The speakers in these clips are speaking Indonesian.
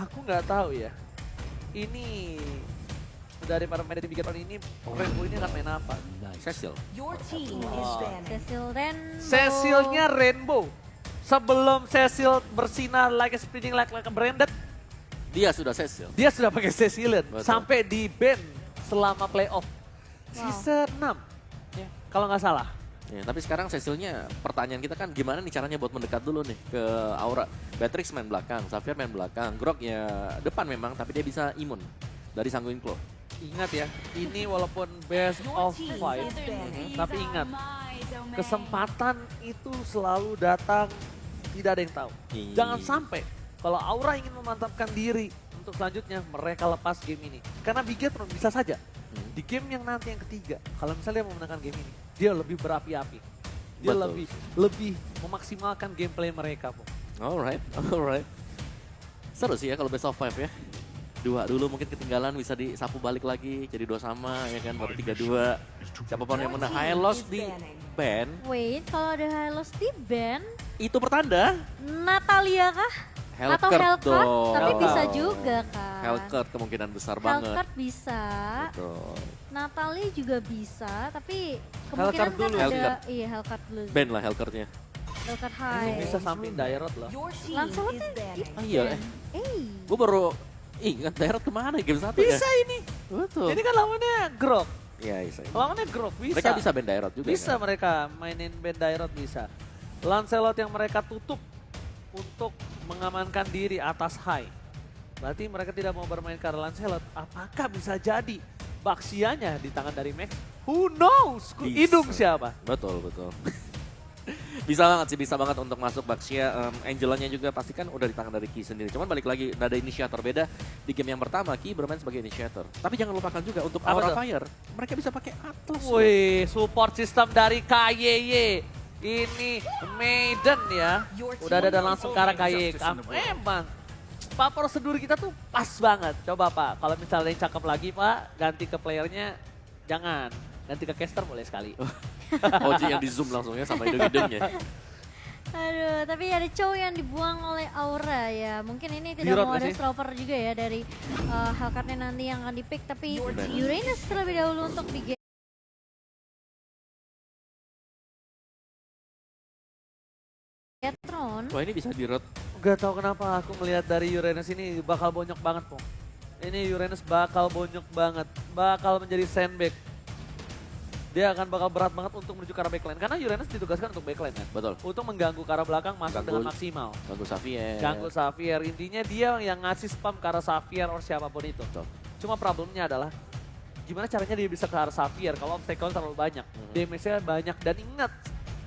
Aku nggak tahu ya. Ini dari para pemain di Big Round ini, Rainbow ini akan main apa? Cecil. Your team is Wow. banning. Cecil Rainbow. Cecilnya Rainbow. Sebelum Cecil bersinar like a spinning like a branded, Dia sudah Cecil. dia sudah pakai Cecilian. Betul. Sampai di ban selama playoff. Wow. Season 6. Ya, kalau nggak salah. Ya, tapi sekarang Cecilnya pertanyaan kita kan gimana nih caranya buat mendekat dulu nih ke Aura. Beatrix main belakang, Xavier main belakang, Grok ya depan memang tapi dia bisa imun dari Sanguine Claw. Ingat ya, ini walaupun best Your of team five, is banning. tapi ingat, kesempatan itu selalu datang, tidak ada yang tahu. Iya. Jangan sampai kalau Aura ingin memantapkan diri untuk selanjutnya mereka lepas game ini. Karena Bigetron bisa saja di game yang nanti yang ketiga, kalau misalnya dia memenangkan game ini, dia lebih berapi-api. Dia Betul. lebih memaksimalkan gameplay mereka, Po. Alright, alright. Seru sih ya kalau best of 5 ya. 2 dulu mungkin ketinggalan bisa disapu balik lagi jadi 2 sama ya kan baru 3-2. Siapapun yang menang high loss di ban Wait, kalau ada Hylos di ban, itu pertanda Natalia kah? Atau Hellcat? dong. Tapi Hellcat. bisa juga kan. Hellcat kemungkinan besar banget. Hellcat bisa. Betul. Natalie juga bisa, tapi Hellcat kemungkinan kan dulu. ada Hellcat. iya Hellcat dulu. Ban lah Hellcat-nya. Hellcat Itu High. bisa samping Dairot loh. Your team Lancelot is banning. Ah iya, gue baru ingat daerah kemana game 1 ya? Bisa ini. Betul. Ini kan lawannya Grok. Iya, bisa. Lawannya Grok bisa. Mereka bisa ban daerah juga. Bisa kan? mereka mainin band Dairot bisa. Lancelot yang mereka tutup untuk mengamankan diri atas high. Berarti mereka tidak mau bermain karena Lancelot. Apakah bisa jadi Baxianya di tangan dari Max? Who knows? Bisa. Hidung siapa? Betul, betul. Bisa banget sih, bisa banget untuk masuk Baxia. Angelanya juga pasti kan udah di tangan dari Ki sendiri. Cuman balik lagi, ada initiator beda. Di game yang pertama, Ki bermain sebagai initiator. Tapi jangan lupakan juga untuk Apa Aura tuh? Fire, mereka bisa pakai Atlas. loh. Wih, support system dari KYY. Ini Maiden ya. Udah ada dan langsung ke arah KYY. Memang Pak, prosedur kita tuh pas banget. Coba Pak, kalau misalnya yang cakep lagi Pak, ganti ke playernya jangan. Ganti ke caster boleh sekali. Oji yang di zoom langsung ya sama hidung-hidungnya. Aduh, tapi ada cowok yang dibuang oleh Aura ya. Mungkin ini tidak Birot mau nggak ada sih? stropper juga ya dari Hellcat-nya nanti yang akan di-pick. Tapi Uranus terlebih dahulu untuk Bigetron. Wah ini bisa di road. Gak tahu kenapa aku melihat dari Uranus ini bakal bonyok banget Pong. Ini Uranus bakal bonyok banget. Bakal menjadi sandbag. Dia akan bakal berat banget untuk menuju ke arah backline. Karena Uranus ditugaskan untuk backline kan. Betul. Untuk mengganggu ke arah belakang masuk Ganggu. dengan maksimal. Ganggu Xavier. Ganggu Xavier. Intinya dia yang ngasih spam ke arah Xavier or siapapun itu. Betul. Cuma problemnya adalah gimana caranya dia bisa ke arah Xavier kalau obstacle terlalu banyak. Damage-nya banyak. Dan ingat,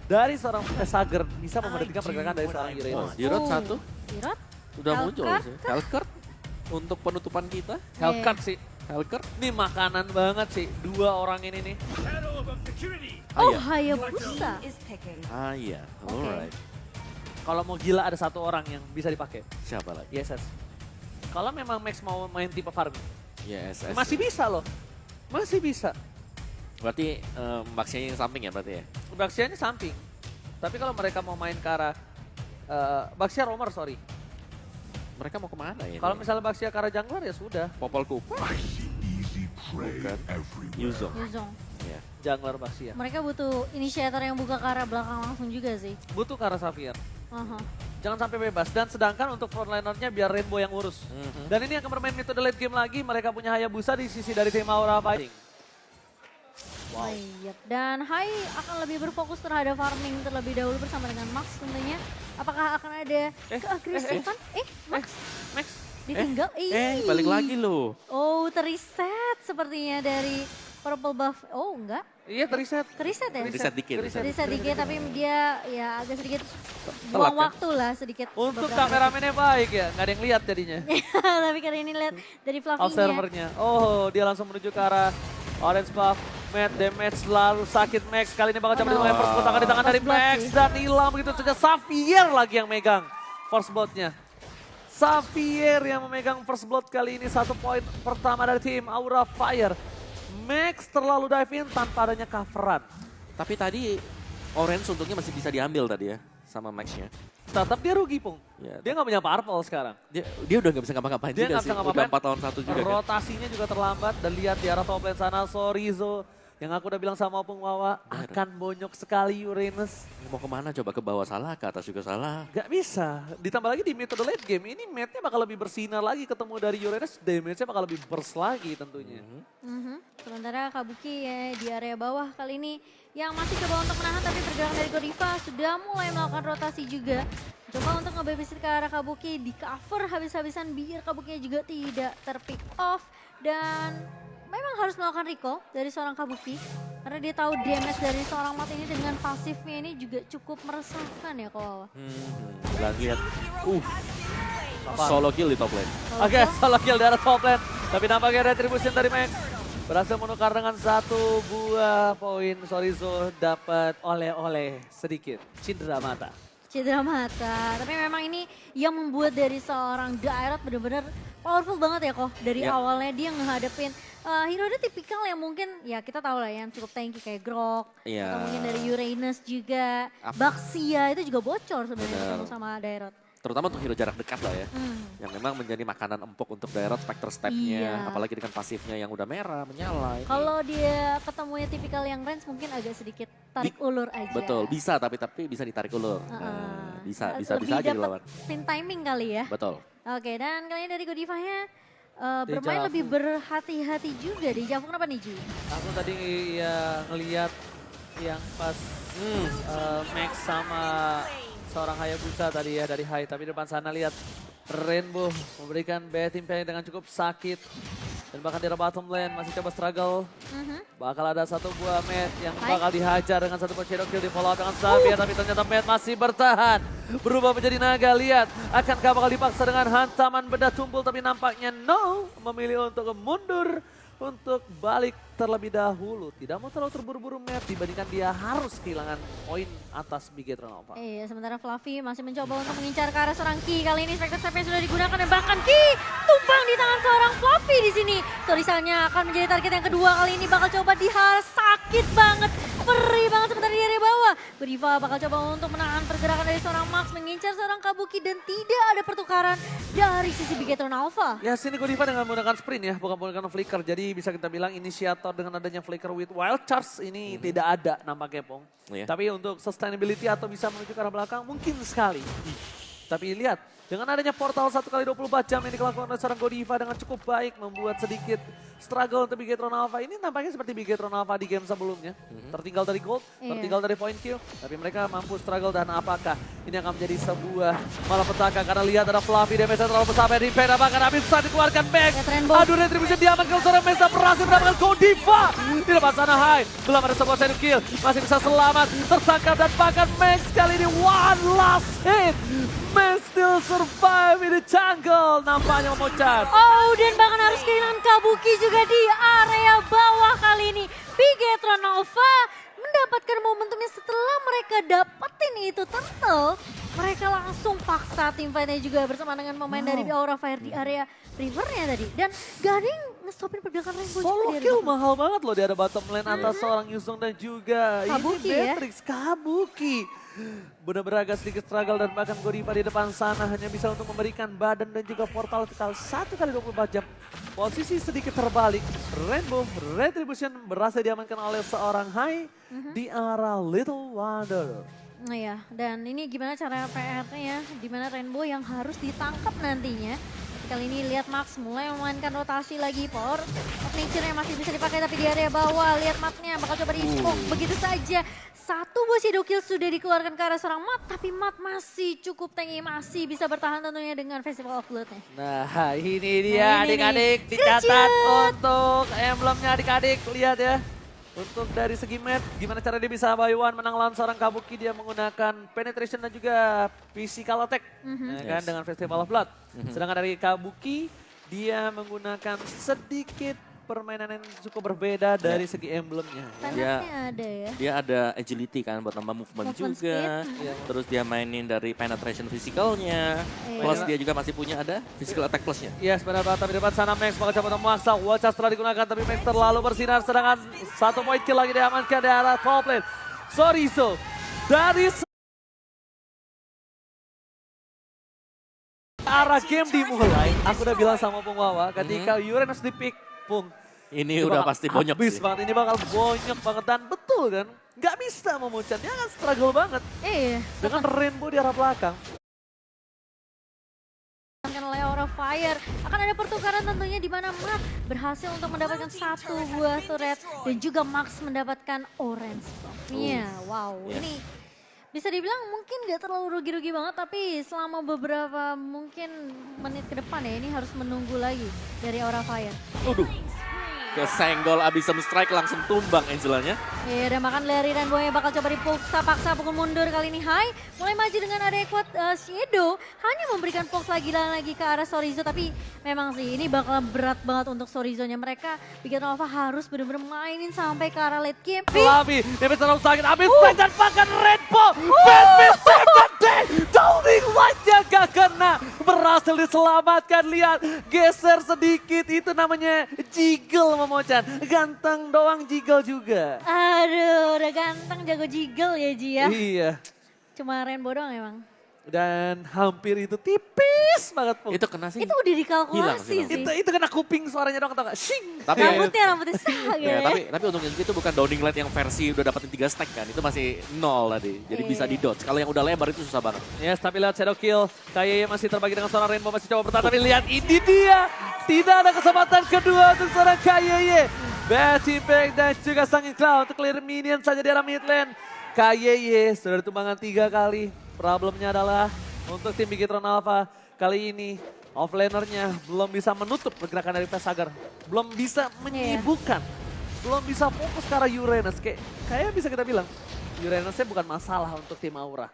dari seorang Sager bisa memberhentikan pergerakan dari seorang Uranus. Di road 1 Birot? udah muncul Hellcat sih. Hellcat untuk penutupan kita. Hellcat sih. Hellcat. Ini makanan banget sih. Dua orang ini nih. Oh, iya. Hayabusa. Is picking. Ah iya, alright. Kalau mau gila ada satu orang yang bisa dipakai. Siapa lagi? YSS. Kalau memang Max mau main tipe farming, Yes, masih bisa loh. Masih bisa. Berarti Baxia yang samping ya berarti ya? Baxia ini samping. Tapi kalau mereka mau main ke arah Baxia roamer, sorry. Mereka mau kemana ya? Kalau misalnya Baxia ke arah jungler ya sudah. Popol Kupa? Bukan. Yuzong. Yuzong. Ya. Jungler Baxia. Mereka butuh inisiator yang buka ke arah belakang langsung juga sih. Butuh ke arah Xavier. Aha. Jangan sampai bebas. Dan sedangkan untuk frontlinernya biar Rainbow yang urus. Dan ini akan bermain metode late game lagi. Mereka punya Hayabusa di sisi dari tim Aura Fighting. Wow. Baik. Dan Hai akan lebih berfokus terhadap farming terlebih dahulu bersama dengan Max tentunya. Apakah akan ada keagresifan? Max Max. ditinggal? Balik lagi loh. Oh, teriset sepertinya dari purple buff. Oh, enggak. Iya teriset. Teriset ya? Riset dikit. Riset. Teriset dikit tapi dia ya agak sedikit Telat, buang kan? waktu lah sedikit. Untuk beberapa kameramennya baik ya. Nggak ada yang lihat jadinya. detik. Tapi kali ini lihat dari Fluffy-nya. Observernya. Oh dia langsung menuju ke arah orange buff. Matt damage selalu sakit Max. Kali ini bakal coba dilempar first blood tangan di tangan dari First blood Max. sih. Dan hilang begitu saja. Xavier lagi yang megang first bloodnya. Xavier yang memegang first blood kali ini. 1 poin pertama dari tim Aura Fire. Max terlalu dive in tanpa adanya coveran. Tapi tadi Orange untungnya masih bisa diambil tadi ya sama Max-nya. tetap dia rugi, Pung. Ya, Dia nggak punya purple sekarang. dia udah nggak bisa ngapa-ngapain Dia juga nggak sih. bisa Udah ngapa-ngapain. 4 lawan 1 juga kan. Rotasinya juga terlambat dan lihat di arah top lane sana Sorizo yang aku udah bilang sama Opung Wawa akan bonyok sekali Uranus. Mau kemana coba, ke bawah salah, ke atas juga salah. Gak bisa, ditambah lagi di metode late game ini matnya bakal lebih bersinar lagi ketemu dari Uranus, damage-nya bakal lebih burst lagi tentunya. Sementara Kabuki ya di area bawah kali ini yang masih coba untuk menahan tapi pergerakan dari Godiva sudah mulai melakukan rotasi juga. Coba untuk ngebebasin ke arah Kabuki, di cover habis-habisan biar Kabukinya juga tidak terpick off. Dan memang harus melakukan recall dari seorang Kabuki. Karena dia tahu damage dari seorang Mat ini dengan pasifnya ini juga cukup meresahkan ya Kawawa. Lihat, solo kill di top lane. Oke, solo kill dari top lane. Tapi nampaknya retribution dari Max berhasil menukar dengan satu buah poin. Sorizo dapat oleh-oleh sedikit, cindera mata. Cedera mata, tapi memang ini yang membuat dari seorang Dairot benar-benar powerful banget ya kok. Dari awalnya dia ngehadapin hero tipikal yang mungkin ya kita tahu lah yang cukup tanky kayak Grok. Iya. Atau mungkin dari Uranus juga. Baxia itu juga bocor sebenarnya ketemu sama Dairot. Terutama untuk hero jarak dekat lah ya. Yang memang menjadi makanan empuk untuk Dairot, Spectre Step-nya. Iya. Apalagi dengan pasifnya yang udah merah, menyala. Kalau dia ketemunya tipikal yang range mungkin agak sedikit tarik ulur aja. Betul, bisa tapi bisa ditarik ulur. Nah, bisa aja dilawan. Pin timing kali ya. Betul. Oke, dan kali ini dari Godivanya bermain lebih berhati-hati juga di Javu. Kenapa nih Ji? Aku tadi ya ngelihat yang pas Max sama seorang Hayabusa tadi ya dari Hai. Tapi depan sana lihat Rainbow memberikan bad impact dengan cukup sakit. Dan bahkan di bottom lane masih coba struggle. Bakal ada satu buah Matt yang bakal dihajar dengan satu buah shadow kill di follow up dengan Xavier. Tapi ternyata Matt masih bertahan. Berubah menjadi naga, lihat. Akankah bakal dipaksa dengan hantaman benda tumpul. Tapi nampaknya no, memilih untuk mundur. Untuk balik terlebih dahulu. Tidak mau terlalu terburu-buru Matt dibandingkan dia harus kehilangan poin atas Bigetron Alpha. Iya, sementara Fluffy masih mencoba untuk mengincar ke arah seorang Ki. Kali ini Spectre Step sudah digunakan dan bahkan Ki tumpang di tangan seorang Fluffy di sini. Sorisanya akan menjadi target yang kedua, kali ini bakal coba dihal, sakit banget. Perih banget sebentar di area bawah. Godiva bakal coba untuk menahan pergerakan dari seorang Max, mengincar seorang Kabuki dan tidak ada pertukaran dari sisi Bigetron Alpha. Ya sini Godiva dengan menggunakan sprint ya, bukan menggunakan flicker. Jadi bisa kita bilang inisiator dengan adanya flicker with wild charge ini tidak ada nampaknya Pong. Tapi untuk sustainability atau bisa menuju ke arah belakang mungkin sekali. Tapi lihat, dengan adanya portal 1x24 jam yang dilakukan oleh seorang Godiva dengan cukup baik, membuat sedikit struggle untuk Bigetron Alpha. Ini nampaknya seperti Bigetron Alpha di game sebelumnya. Tertinggal dari gold, tertinggal dari point kill. Tapi mereka mampu struggle dan apakah ini akan menjadi sebuah malapetaka. Karena lihat ada Fluffy, damage terlalu besar. Dan impact apakah habis bisa dikeluarkan back. Aduh, retribution diamankan seorang Mesa, berhasil mendapatkan Godiva. Di depan sana Hai, belum ada sebuah shadow kill. Masih bisa selamat, tersangkap dan bahkan Max kali ini one last hit. Max still survive in the jungle, nampaknya memucat. Oh, dan bahkan harus kehilangan Kabuki juga di area bawah kali ini. Bigetron Alpha mendapatkan momentumnya setelah mereka dapetin itu turtle. Mereka langsung paksa tim fight-nya juga bersama dengan pemain dari Aura Fire di area rivernya tadi. Dan Gading ngestopin pergerakan Rainbow juga Solo di kill area mahal banget loh di ada bottom lane atas seorang Yusung dan juga Kabuki ini ya. Matrix Kabuki. Benar-benar agak sedikit struggle dan bahkan Godiva di depan sana hanya bisa untuk memberikan badan dan juga portal kekal 1x24 jam. Posisi sedikit terbalik, Rainbow Retribution berhasil diamankan oleh seorang Hai di arah Little Wonder. Nah ya, dan ini gimana cara PR-nya ya, dimana Rainbow yang harus ditangkap nantinya. Kali ini lihat Max mulai memainkan rotasi lagi, power of nature-nya masih bisa dipakai tapi di area bawah. Lihat Matnya bakal coba di-smoke begitu saja. Satu buah shadow kill sudah dikeluarkan ke arah seorang Mat, tapi Mat masih cukup tanky, masih bisa bertahan tentunya dengan Festival of Blood-nya. Nah ini dia adik-adik dicatat untuk emblemnya adik-adik, lihat ya. Untuk dari segi match, gimana cara dia bisa buy one menang lawan seorang Kabuki, dia menggunakan penetration dan juga physical attack ya kan, dengan Festival of Blood. Sedangkan dari Kabuki, dia menggunakan sedikit permainan yang cukup berbeda dari segi emblemnya. Panasnya ada ya. Dia ada agility kan buat nambah movement juga. Terus dia mainin dari penetration physicalnya. Plus dia juga masih punya ada physical attack plusnya. Yes, benar banget. Tapi di depan sana Max bakal coba memaksa. Watch setelah digunakan, tapi Max terlalu bersinar. Sedangkan satu point kill lagi diamankan di arah top lane. Sorizo dari arah game dimulai, aku udah bilang sama Pung Wawa, ketika Uranus di-pick, Pung. Ini udah pasti bonyok habis sih. banget, ini bakal bonyok banget. Dan betul kan, nggak bisa Momochan, dia kan struggle banget. Iya. Dengan Rainbow di arah belakang. Oleh Aura Fire akan ada pertukaran tentunya di mana Matt berhasil untuk mendapatkan 1 buah turret dan juga Max mendapatkan orange buff-nya. Wow, Yes. ini bisa dibilang mungkin gak terlalu rugi-rugi banget, tapi selama beberapa mungkin menit ke depan ya ini harus menunggu lagi dari Aura Fire. Waduh. Kesenggol Abyssal Strike langsung tumbang Angelanya. Iya, dan bahkan Larry dan Boy bakal coba dipaksa pukul mundur kali ini. Hai, mulai maju dengan ada Quad Shadow, hanya memberikan Fox lagi ke arah Sorizo. Tapi memang sih ini bakal berat banget untuk Sorizo-nya. Mereka bikin Nova harus benar-benar mainin sampai ke arah late game. Flavi, David terlalu sakit, habis strike dan bahkan Rainbow. Batman second day, Downing Light-nya gak kena. Berhasil diselamatkan, lihat. Geser sedikit, itu namanya jiggle Momochan. Ganteng doang jiggle juga. Aduh, udah ganteng jago jiggle ya Ji ya. Iya. Cuma Rainbow doang emang. Dan hampir itu tipis banget Pung. Itu kena sih. Itu udah dikalkulasi Hilang, sih. Itu kena kuping suaranya doang, tau gak? Shing. Tapi Rambutnya sah gitu ya, ya. tapi untungnya juga itu bukan Downing Light yang versi udah dapetin 3 stack kan. Itu masih 0 tadi. Jadi bisa Iya. di dodge. Kalau yang udah lebar itu susah banget. Yes, tapi lihat Shadow Kill. Kayaknya masih terbagi dengan seorang Rainbow, masih coba bertahan. Tapi lihat ini dia. Tidak ada kesempatan kedua untuk seorang KYY. Bad Impact dan juga Sangin Cloud untuk clear minion saja di arah mid lane. KYY sudah ditumbangan 3 kali. Problemnya adalah untuk tim Bigetron Alpha kali ini offlanernya belum bisa menutup pergerakan dari Vesagar. Belum bisa menyibukkan. Belum bisa fokus ke arah Uranus. Kayak bisa kita bilang Uranusnya bukan masalah untuk tim Aura.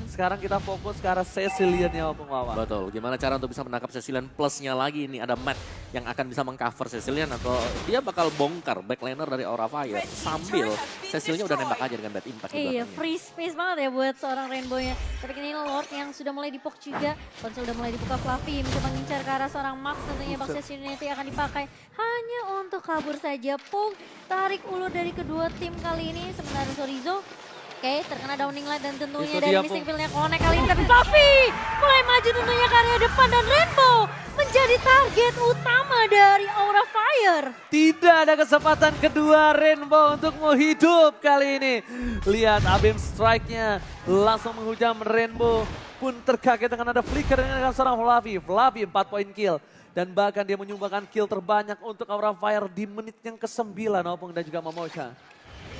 Sekarang kita fokus ke arah Cecilian-nya Opung Wawa. Betul. Gimana cara untuk bisa menangkap Cecilian plusnya lagi ini ada Matt yang akan bisa mengcover Cecilian atau dia bakal bongkar backliner dari Aura Fire sambil Cecilian udah nembak aja dengan bad impact di Iya, belakangnya. free space banget ya buat seorang Rainbow-nya. Tapi kini Lord yang sudah mulai dipok juga. Konsol sudah mulai dibuka Fluffy, mencoba mengincar ke arah seorang Max. Tentunya Box Unity akan dipakai hanya untuk kabur saja. Pung tarik ulur dari kedua tim kali ini. Sementara Sorizo, oke, terkena Downing Light dan tentunya Itu dari dia, missing Pung. field-nya Connect kali ini. Tapi Fluffy mulai maju tentunya ke area depan dan Rainbow menjadi target utama dari Aura Fire. Tidak ada kesempatan kedua Rainbow untuk mau hidup kali ini. Lihat Abim strike-nya langsung menghujam Rainbow. Pun terkaget dengan ada flicker dengan seorang Fluffy. Fluffy 4 poin kill. Dan bahkan dia menyumbangkan kill terbanyak untuk Aura Fire di menit yang ke-9 Opung dan juga Momochan.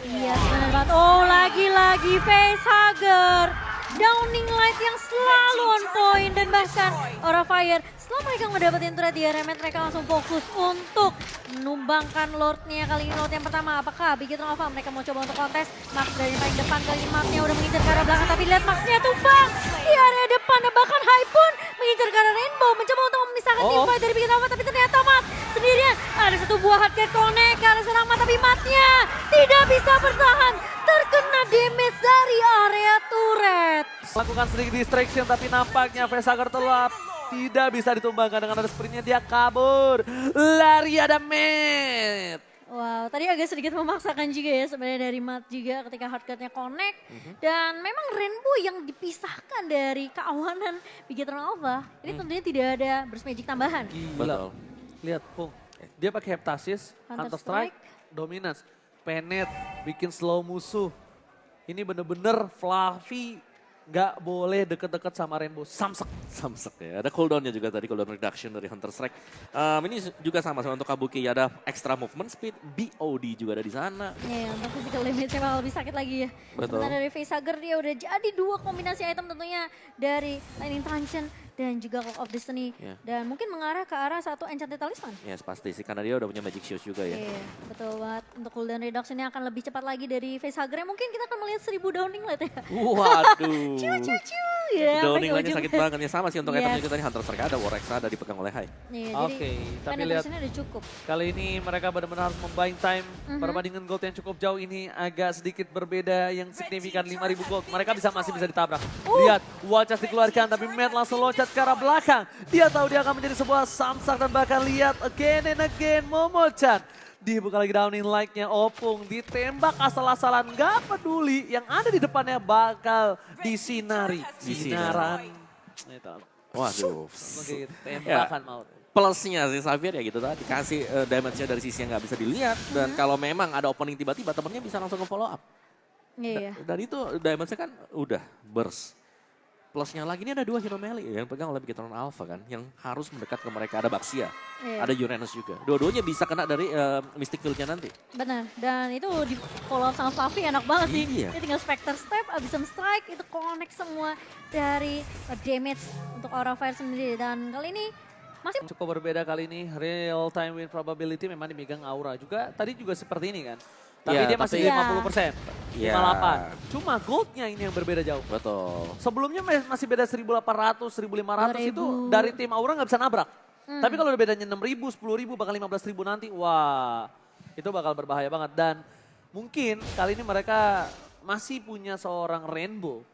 Iya benar banget. Oh lagi-lagi Facehugger. Downing Light yang selalu on point dan bahkan Aura Fire setelah mereka mendapatkan turret di area mid, mereka langsung fokus untuk menumbangkan Lord-nya kali ini. Lord yang pertama, apakah Bigetron Alpha mereka mau coba untuk kontes? Max dari paling depan kali ini, Max-nya udah mengincar ke arah belakang, tapi lihat Max-nya tumbang di area depan dan bahkan Hai pun mengincar ke arah Rainbow, mencoba untuk memisahkan teamfight dari Bigetron Alpha, tapi ternyata Max sendirian. Ada satu buah hardcore connect ke arah seorang Max, tapi Max-nya tidak bisa bertahan, terkena damage dari area turret. Melakukan sedikit distraction tapi nampaknya Vesagar telap. Tidak bisa ditumbangkan dengan ada sprintnya, dia kabur. Lari ada Matt. Wow, tadi agak sedikit memaksakan juga ya sebenarnya dari Matt juga ketika hardcore-nya connect. Dan memang Rainbow yang dipisahkan dari keawanan Bigetron Alpha. Ini tentunya tidak ada burst magic tambahan. Gila. Betul. Lihat Pung, dia pakai Heptasis, Hunter Hunter Strike, Dominance, Penet, bikin slow musuh. Ini bener-bener Fluffy nggak boleh deket-deket sama Rainbow. Samsek. Samsek ya, ada cooldownnya juga tadi, cooldown reduction dari Hunter Strike. Ini juga sama untuk Kabuki, ada extra movement speed, BOD juga ada di sana. Ya, untuk physical limit-nya bakal lebih sakit lagi ya. Betul. Sementara dari Facehugger dia udah jadi 2 kombinasi item tentunya dari Lightning Tension dan juga Clock of Destiny. Ya. Dan mungkin mengarah ke arah 1 Enchanted Talisman. Yes, pasti sih, karena dia udah punya Magic Shoes juga ya. Iya, betul banget. Untuk cooldown reduction-nya akan lebih cepat lagi dari Facehugger. Mungkin kita akan melihat 1000 Downing Light ya. Waduh. Ciu-ciu-ciu. Ya, Downing pakai Light-nya ujung. sakit banget ya, sama sih untuk Yes. itemnya juga tadi Hunter Strike ada, War Exa ada dipegang oleh Hai. Iya, Oke, jadi tapi lihat penetration-nya udah cukup. kali ini mereka benar-benar harus membuying time. Perbandingan gold yang cukup jauh ini agak sedikit berbeda yang signifikan 5.000 gold. Mereka masih bisa ditabrak. Lihat, Watchas dikeluarkan tapi Matt langsung loncat ke arah belakang. Dia tahu dia akan menjadi sebuah samsak dan bahkan lihat again and again Momochan. Dibuka lagi Downing Light-nya, Opung ditembak asal-asalan, gak peduli. Yang ada di depannya bakal disinari. Disinari. Sinaran. Itu. Waduh. Begitu, tembakan maut. Plusnya sih Xavier ya gitu tadi, dikasih damage-nya dari sisi yang nggak bisa dilihat. Dan kalau memang ada opening tiba-tiba, temennya bisa langsung nge-follow up. Iya. Dan itu damage-nya kan udah burst. Plusnya lagi ini ada 2 hero melee yang pegang oleh Bigetron Alpha kan, yang harus mendekat ke mereka. Ada Baxia, Iya. ada Uranus juga. Dua-duanya bisa kena dari Mystic Field-nya nanti. Benar, dan itu di follow up sama Fluffy enak banget sih. Iya. Dia tinggal Spectre Step, abis strike, itu connect semua dari damage untuk Aura Fire sendiri. Dan kali ini masih Cukup berbeda kali ini, real time win probability memang dimegang Aura juga. Tadi juga seperti ini kan. Tapi Iya, dia masih tapi- 50%, Iya. 58. Cuma goldnya ini yang berbeda jauh. Betul. Sebelumnya masih beda 1.800, 1.500 itu 2.000. dari tim Aura nggak bisa nabrak. Tapi kalau udah bedanya 6.000, 10.000, bahkan 15.000 nanti, wah itu bakal berbahaya banget. Dan mungkin kali ini mereka masih punya seorang Rainbow.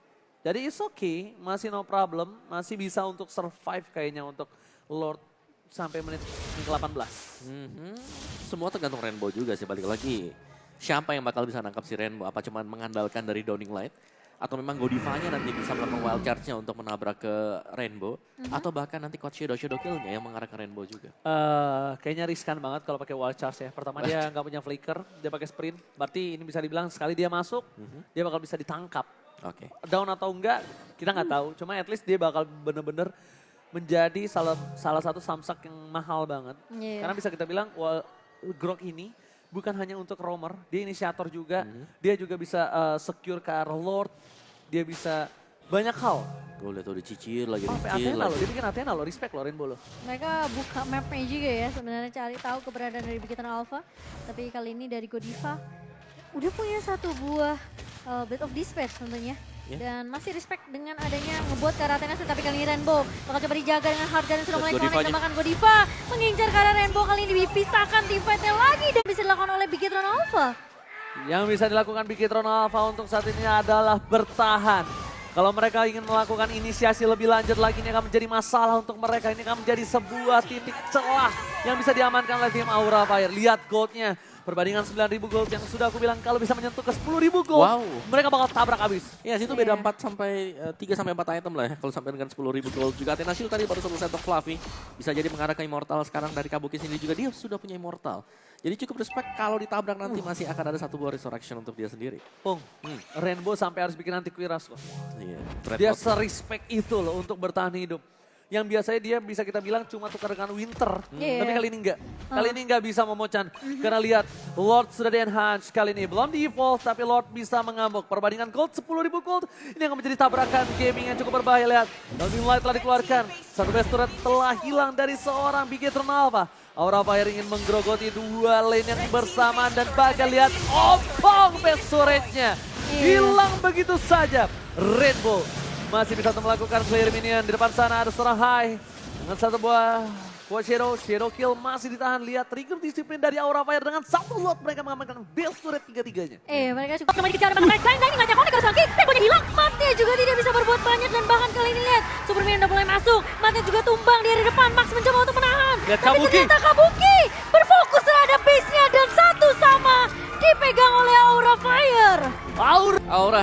Jadi it's okay, masih no problem, masih bisa untuk survive kayaknya untuk Lord sampai menit ke-18. Semua tergantung Rainbow juga sih, balik lagi. Siapa yang bakal bisa nangkap si Rainbow? Apa cuma mengandalkan dari Downing Light? Atau memang Godivanya nanti bisa melakukan wild charge-nya untuk menabrak ke Rainbow? Atau bahkan nanti Coach Shadow Kill-nya yang mengarah ke Rainbow juga? Kayaknya riskan banget kalau pakai wild charge ya. Pertama dia nggak punya flicker, dia pakai sprint. Berarti ini bisa dibilang sekali dia masuk, dia bakal bisa ditangkap. Oke. Down atau enggak, kita nggak tahu. Cuma at least dia bakal bener-bener menjadi salah satu samsak yang mahal banget. Iya. Karena bisa kita bilang, Grok ini bukan hanya untuk roamer, dia inisiator juga. Dia juga bisa secure ke arah Lord, dia bisa banyak hal. Gue lihat udah cicil lagi, Sampai cicil Athena loh, lagi. dia bikin Athena loh, respect loh Rainbow loh. mereka buka mapnya juga ya sebenarnya, cari tahu keberadaan dari Bigetron Alpha. Tapi kali ini dari Godiva udah punya satu buah Blade of Dispatch tentunya. Ya. Dan masih respect dengan adanya ngebuat ke arah Athena, tapi kali ini Rainbow bakal coba dijaga dengan harga dan sudah Lihat mulai connect. Godivanya. Tembakan Godiva mengincar ke arah Rainbow, kali ini dipisahkan teamfight-nya lagi dan bisa dilakukan oleh Bigetron Alpha. Yang bisa dilakukan Bigetron Alpha untuk saat ini adalah bertahan. Kalau mereka ingin melakukan inisiasi lebih lanjut lagi, ini akan menjadi masalah untuk mereka. Ini akan menjadi sebuah titik celah yang bisa diamankan oleh tim Aura Fire. Lihat goldnya, perbandingan 9.000 gold yang sudah aku bilang kalau bisa menyentuh ke 10.000 gold, Wow. mereka bakal tabrak habis. Ya situ beda Iya. 3 sampai 4 item lah ya. Kalau sampai dengan 10.000 gold juga. Athena Shield tadi baru satu set of Fluffy. Bisa jadi mengarah ke Immortal sekarang dari Kabuki sendiri juga. Dia sudah punya Immortal. Jadi cukup respect kalau ditabrak nanti masih akan ada satu buah resurrection untuk dia sendiri. Pung, Rainbow sampai harus bikin antivirus loh. Iya. Dia se-respect itu loh untuk bertahan hidup. Yang biasanya dia bisa kita bilang cuma tukar dengan Winter. Iya. Tapi kali ini enggak. Kali ini enggak bisa memocan. Karena lihat Lord sudah di-enhance kali ini. Belum di-evolve tapi Lord bisa mengamuk. Perbandingan gold 10.000 gold. Ini akan menjadi tabrakan gaming yang cukup berbahaya. Lihat. Downing Light telah dikeluarkan. Satu base turret telah hilang dari seorang Bigetron Alpha. Aura Fire ingin menggerogoti dua lane yang bersamaan. Dan bakal lihat opong base turretnya. Hilang begitu saja. Rainbow masih bisa untuk melakukan clear minion. Di depan sana ada seorang high dengan satu buah Shadow Kill masih ditahan. Lihat trigger disiplin dari Aura Fire dengan satu lot mereka mengamankan base turret tiga-tiganya. Mereka cukup kembali dikejar dengan naik lain ngajak konek harus lagi. Temponya hilang. Matnya juga tidak bisa berbuat banyak dan bahkan kali ini lihat Superman udah mulai masuk. Matnya juga tumbang di depan. Max mencoba untuk menahan. Lihat Tapi Kabuki. ternyata Kabuki berfokus terhadap base-nya dan satu sama dipegang oleh Aura Fire. Aura Aura